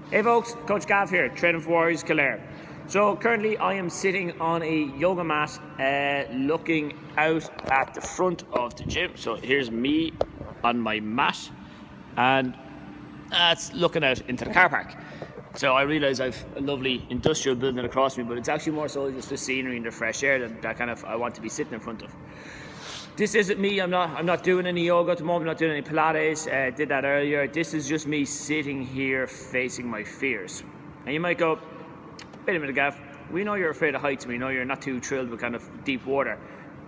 Hey folks, Coach Gav here, training for Warriors Kildare. So currently I am sitting on a yoga mat looking out at the front of the gym. So here's me on my mat and that's looking out into the car park. So I realise I've a lovely industrial building across me, but it's actually more so just the scenery and the fresh air that kind of I want to be sitting in front of. This isn't me. I'm not doing any yoga at the moment. I'm not doing any Pilates. Did that earlier. This is just me sitting here facing my fears. And you might go, wait a minute, Gav. We know you're afraid of heights. We know you're not too thrilled with kind of deep water,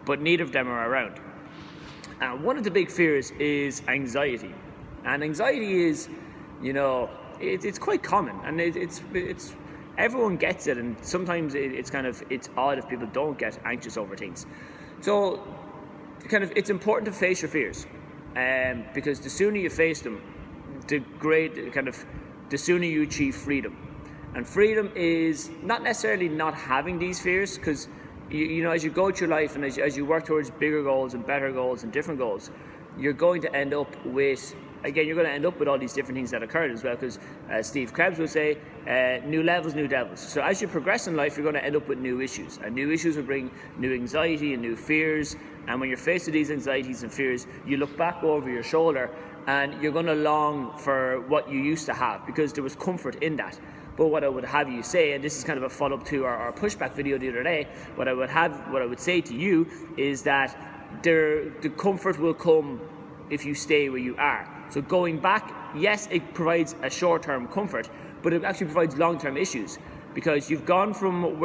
but neither of them are around. One of the big fears is anxiety, and anxiety is, it's quite common, and it's everyone gets it, and sometimes it's odd if people don't get anxious over things. So it's important to face your fears, because the sooner you face them, the sooner you achieve freedom. And freedom is not necessarily not having these fears, because as you go through life and as you work towards bigger goals and better goals and different goals, you're going to end up with all these different things that occurred as well, because Steve Krebs would say, new levels, new devils. So as you progress in life, you're going to end up with new issues, and new issues will bring new anxiety and new fears. And when you're faced with these anxieties and fears, you look back over your shoulder and you're going to long for what you used to have, because there was comfort in that. But what I would have you say, and this is kind of a follow-up to our pushback video the other day, what I would say to you is that the comfort will come if you stay where you are. So going back, yes, it provides a short-term comfort, but it actually provides long-term issues, because you've gone from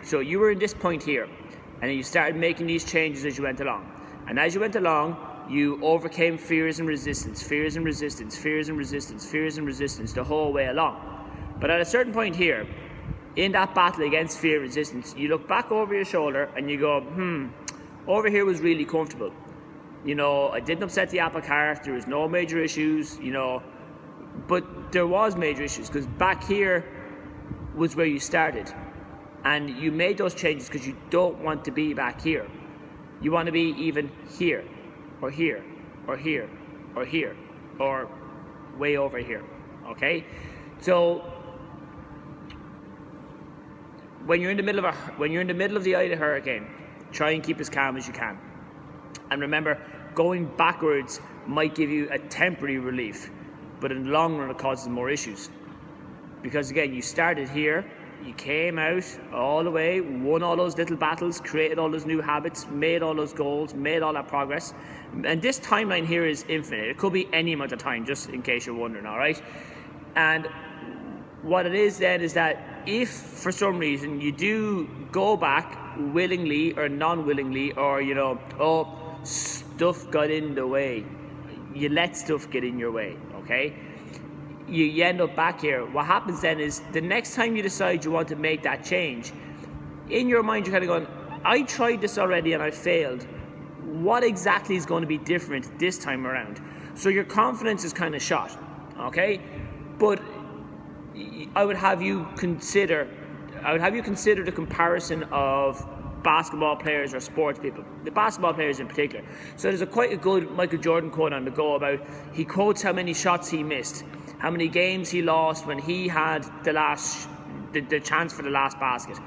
so you were in this point here, and then you started making these changes as you went along. And as you went along, you overcame fears and resistance the whole way along. But at a certain point here, in that battle against fear and resistance, you look back over your shoulder and you go, over here was really comfortable. I didn't upset the apple cart, there was no major issues, but there was major issues, because back here was where you started. And you made those changes because you don't want to be back here. You want to be even here, or here, or here, or here, or way over here, okay? So when you're in the middle of the eye of the hurricane, try and keep as calm as you can. And remember, going backwards might give you a temporary relief, but in the long run it causes more issues. Because again, you started here, you came out all the way, won all those little battles, created all those new habits, made all those goals, made all that progress. And this timeline here is infinite. It could be any amount of time, just in case you're wondering, all right? And what it is then is that if for some reason you do go back willingly or non-willingly, or stuff got in the way, you let stuff get in your way, okay? You end up back here. What happens then is the next time you decide you want to make that change, in your mind you're kind of going, I tried this already and I failed. What exactly is going to be different this time around? So your confidence is kind of shot, okay? But I would have you consider the comparison of basketball players or sports people, the basketball players in particular. So there's quite a good Michael Jordan quote on the go about, he quotes how many shots he missed, how many games he lost when he had the chance for the last basket.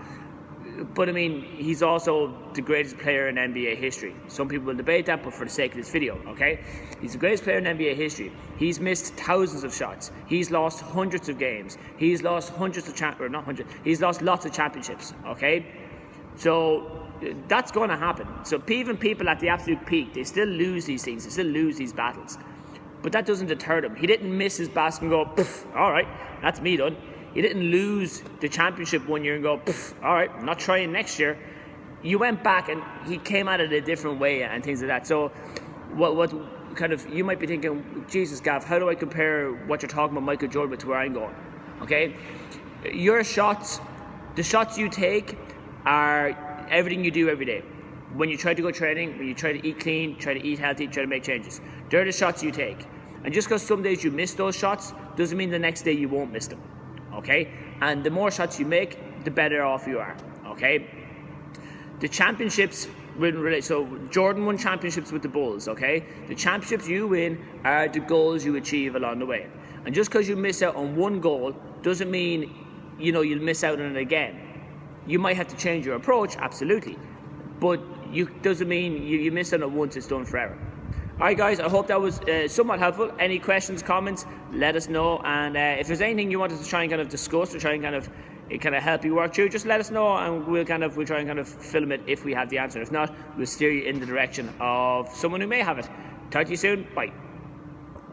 But I mean, he's also the greatest player in NBA history. Some people will debate that, but for the sake of this video, okay? He's the greatest player in NBA history. He's missed thousands of shots. He's lost hundreds of games. He's lost he's lost lots of championships, okay? So that's going to happen. So even people at the absolute peak, they still lose these things. They still lose these battles. But that doesn't deter them. He didn't miss his basket and go, all right, that's me done. He didn't lose the championship one year and go, all right, I'm not trying next year. You went back and he came at it a different way and things like that. So what you might be thinking, Jesus, Gav, how do I compare what you're talking about Michael Jordan with to where I'm going? Okay? Your shots, the shots you take are everything you do every day. When you try to go training, when you try to eat clean, try to eat healthy, try to make changes. They're the shots you take. And just because some days you miss those shots doesn't mean the next day you won't miss them. Okay? And the more shots you make, the better off you are. Okay? The championships, so Jordan won championships with the Bulls, okay? The championships you win are the goals you achieve along the way. And just because you miss out on one goal doesn't mean, you'll miss out on it again. You might have to change your approach, absolutely, but doesn't mean you miss out on it once, it's done forever. Alright guys, I hope that was somewhat helpful. Any questions, comments, let us know. And if there's anything you wanted to try and kind of discuss or try and kind of help you work through, just let us know, and we'll try and kind of film it if we have the answer. If not, we'll steer you in the direction of someone who may have it. Talk to you soon. Bye.